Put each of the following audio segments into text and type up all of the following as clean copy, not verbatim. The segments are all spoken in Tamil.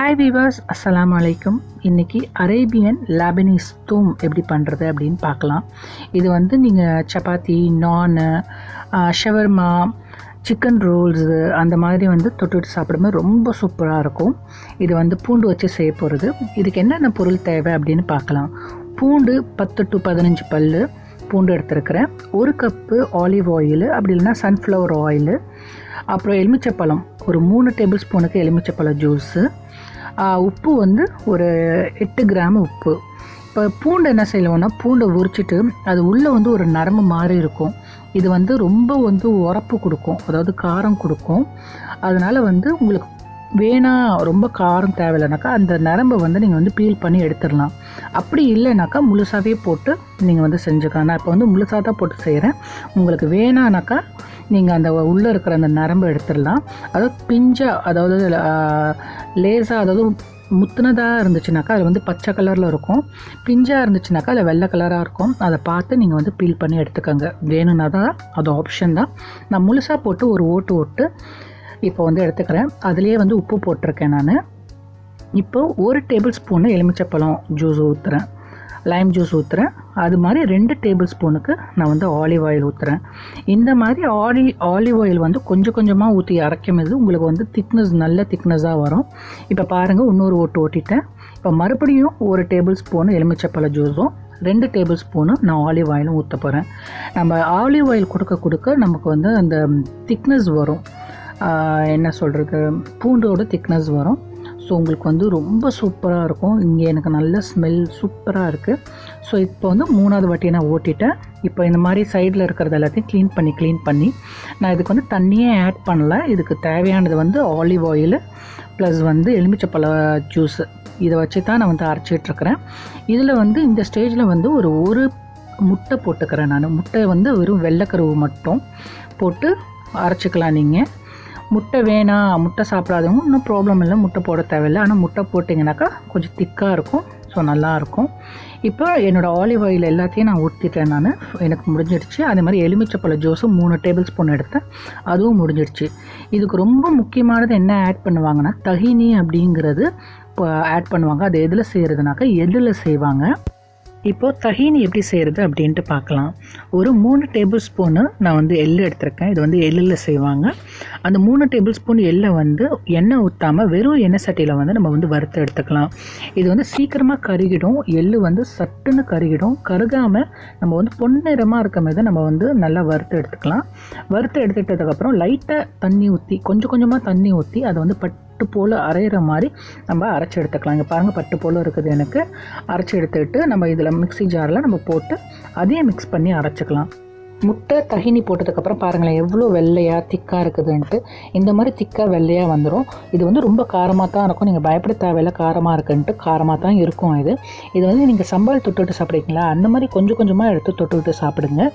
ஹாய் வீவர்ஸ், அஸ்ஸலாமு அலைக்கும். இன்றைக்கி அரேபியன் லெபனீஸ் தூம் எப்படி பண்ணுறது அப்படின்னு பார்க்கலாம். இது வந்து நீங்கள் சப்பாத்தி, நானு, ஷவர்மா, சிக்கன் ரோல்ஸு அந்த மாதிரி வந்து தொட்டுட்டு சாப்பிடும்போது ரொம்ப சூப்பராக இருக்கும். இது வந்து பூண்டு வச்சு செய்ய போகிறது. இதுக்கு என்னென்ன பொருள் தேவை அப்படின்னு பார்க்கலாம். பூண்டு 10 to 15 பல் பூண்டு எடுத்துருக்கிறேன். 1 கப்பு ஆலிவ் ஆயில், அப்படி இல்லைன்னா சன்ஃப்ளவர் ஆயிலு, அப்புறம் எலுமிச்சப்பழம் ஒரு 3 டேபிள் ஸ்பூனுக்கு எலுமிச்சப்பழம் ஜூஸு, உப்பு வந்து ஒரு 8 கிராம் உப்பு. இப்போ பூண்டு என்ன செய்யலாம்னா, பூண்டை உரிச்சிட்டு அது உள்ளே வந்து ஒரு நரம்பு மாதிரி இருக்கும். இது வந்து ரொம்ப வந்து உரப்பு கொடுக்கும், அதாவது காரம் கொடுக்கும். அதனால் வந்து உங்களுக்கு வேணாம், ரொம்ப காரம் தேவையில்லைனாக்கா அந்த நரம்பை வந்து நீங்கள் வந்து பீல் பண்ணி எடுத்துடலாம். அப்படி இல்லைனாக்கா முழுசாகவே போட்டு நீங்கள் வந்து செஞ்சுக்கலாம். நான் இப்போ வந்து முழுசாக தான் போட்டு செய்கிறேன். உங்களுக்கு வேணானாக்கா நீங்கள் அந்த உள்ளே இருக்கிற அந்த நரம்பை எடுத்துடலாம். அதாவது பிஞ்சாக, அதாவது லேசாக, அதாவது முத்துனதாக இருந்துச்சுனாக்கா அது வந்து பச்சை கலரில் இருக்கும். பிஞ்சாக இருந்துச்சுனாக்கா அதில் வெள்ளை கலராக இருக்கும். அதை பார்த்து நீங்கள் வந்து பீல் பண்ணி எடுத்துக்கோங்க. வேணும்னா தான் அது ஆப்ஷன் தான். நான் முழுசாக போட்டு ஒரு ஓட்டு இப்போ வந்து எடுத்துக்கிறேன். அதுலேயே வந்து உப்பு போட்டிருக்கேன் நான். இப்போது 1 டேபிள் ஸ்பூனு எலுமிச்சப்பழம் ஜூஸ் ஊற்றுறேன், லைம் ஜூஸ் ஊற்றுறேன். அது மாதிரி 2 டேபிள் ஸ்பூனுக்கு நான் வந்து ஆலிவ் ஆயில் ஊற்றுறேன். இந்த மாதிரி ஆலிவ் ஆயில் வந்து கொஞ்சம் கொஞ்சமாக ஊற்றி அரைக்கும் போது உங்களுக்கு வந்து நல்ல திக்னஸாக வரும். இப்போ பாருங்கள், இன்னொரு ஓட்டிட்டேன். இப்போ மறுபடியும் 1 டேபிள் ஸ்பூனு எலுமிச்சப்பழ ஜூஸும் 2 டேபிள் ஸ்பூனு நான் ஆலிவ் ஆயிலும் ஊற்ற போகிறேன். நம்ம ஆலிவ் ஆயில் கொடுக்க நமக்கு வந்து அந்த திக்னஸ் வரும், என்ன சொல்கிறது, பூண்டோட திக்னஸ் வரும். ஸோ உங்களுக்கு வந்து ரொம்ப சூப்பராக இருக்கும். இங்கே எனக்கு நல்ல ஸ்மெல் சூப்பராக இருக்குது. ஸோ இப்போ வந்து 3வது வாட்டி நான் ஓட்டிட்டேன். இப்போ இந்த மாதிரி சைடில் இருக்கிறது எல்லாத்தையும் க்ளீன் பண்ணி நான் இதுக்கு வந்து தண்ணியே ஆட் பண்ணல. இதுக்கு தேவையானது வந்து ஆலிவ் ஆயில் ப்ளஸ் வந்து எலுமிச்சப்பழ ஜூஸு, இதை வச்சு தான் நான் வந்து அரைச்சிட்ருக்கிறேன். இதில் வந்து இந்த ஸ்டேஜில் வந்து ஒரு முட்டை போட்டுக்கிறேன் நான். முட்டை வந்து வெறும் வெள்ளைக்கருவு மட்டும் போட்டு அரைச்சிக்கலாம். நீங்கள் முட்டை வேணாம், முட்டை சாப்பிடாதவங்க இன்னும் ப்ராப்ளம் இல்லை, முட்டை போட தேவையில்லை. ஆனால் முட்டை போட்டிங்கனாக்கா கொஞ்சம் திக்காக இருக்கும். ஸோ நல்லாயிருக்கும். இப்போ என்னோடய ஆலிவ் ஆயில் எல்லாத்தையும் நான் ஊற்றிட்டேன் நான். எனக்கு முடிஞ்சிடுச்சு. அதே மாதிரி எலுமிச்சப்பழ ஜூஸும் 3 டேபிள் ஸ்பூன் எடுத்தேன், அதுவும் முடிஞ்சிடுச்சு. இதுக்கு ரொம்ப முக்கியமானது என்ன ஆட் பண்ணுவாங்கன்னா, தஹினி அப்படிங்கிறது இப்போ ஆட் பண்ணுவாங்க. அது எதில் செய்கிறதுனாக்கா எள்ளில் செய்வாங்க. இப்போது தஹீனி எப்படி செய்கிறது அப்படின்ட்டு பார்க்கலாம். ஒரு 3 டேபிள் ஸ்பூனு நான் வந்து எள்ளு எடுத்திருக்கேன். இது வந்து எள்ளில் செய்வாங்க. அந்த 3 டேபிள் ஸ்பூன் எள்ளை வந்து எண்ணெய் ஊற்றாமல் வெறும் எண்ணெய் சட்டியில் வந்து நம்ம வந்து வறுத்து எடுத்துக்கலாம். இது வந்து சீக்கிரமாக கருகிடும். எள்ளு வந்து சட்டுன்னு கருகிடும். கருகாமல் நம்ம வந்து பொன்னிறமாக இருக்கும் போது நம்ம வந்து நல்லா வறுத்து எடுத்துக்கலாம். வறுத்து எடுத்துக்கிட்டதுக்கப்புறம் லைட்டாக தண்ணி ஊற்றி, கொஞ்சமாக தண்ணி ஊற்றி அதை வந்து பட்டு போல் அரைகிற மாதிரி நம்ம அரைச்சி எடுத்துக்கலாம். இங்கே பாருங்கள், பட்டு போல் இருக்குது எனக்கு. அரைச்சி எடுத்துக்கிட்டு நம்ம இதில் மிக்ஸி ஜாரில் நம்ம போட்டு அதையும் மிக்ஸ் பண்ணி அரைச்சிக்கலாம். முட்டை தஹினி போட்டதுக்கப்புறம் பாருங்களேன் எவ்வளோ வெள்ளையாக திக்காக இருக்குதுன்ட்டு. இந்த மாதிரி திக்காக வெள்ளையாக வந்துடும். இது வந்து ரொம்ப காரமாக தான் இருக்கும். நீங்கள் பயப்பட தேவையில்லை, காரமாக இருக்குன்ட்டு. காரமாக தான் இருக்கும் இது வந்து நீங்கள் சம்பால் தொட்டுட்டு சாப்பிடுவீங்களா, அந்த மாதிரி கொஞ்சமாக எடுத்து தொட்டுக்கிட்டு சாப்பிடுங்க.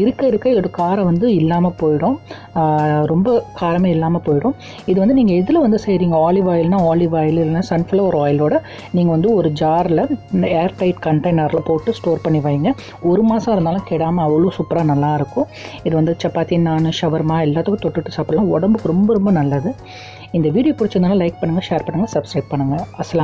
இருக்க இதோட காரம் வந்து இல்லாமல் போயிடும், ரொம்ப காரமே இல்லாமல் போயிடும். இது வந்து நீங்கள் எதில் வந்து செய்கிறீங்க, ஆலிவ் ஆயில்னால் ஆலிவ் ஆயில், இல்லைன்னா சன்ஃப்ளவர் ஆயிலோட நீங்கள் வந்து ஒரு ஜாரில் ஏர்டைட் கண்டெய்னரில் போட்டு ஸ்டோர் பண்ணி வைங்க. 1 மாதம் இருந்தாலும் கெடாமல் அவ்வளோ சூப்பராக நல்லா இருக்கும். இது வந்து சப்பாத்தி, நான், ஷவர்மா எல்லாத்துக்கும் தொட்டுட்டு சாப்பிடலாம். உடம்புக்கு ரொம்ப நல்லது. இந்த வீடியோ பிடிச்சதுனால லைக் பண்ணுங்கள், ஷேர் பண்ணுங்கள், சப்ஸ்கிரைப் பண்ணுங்கள். அஸ்ஸலாம்.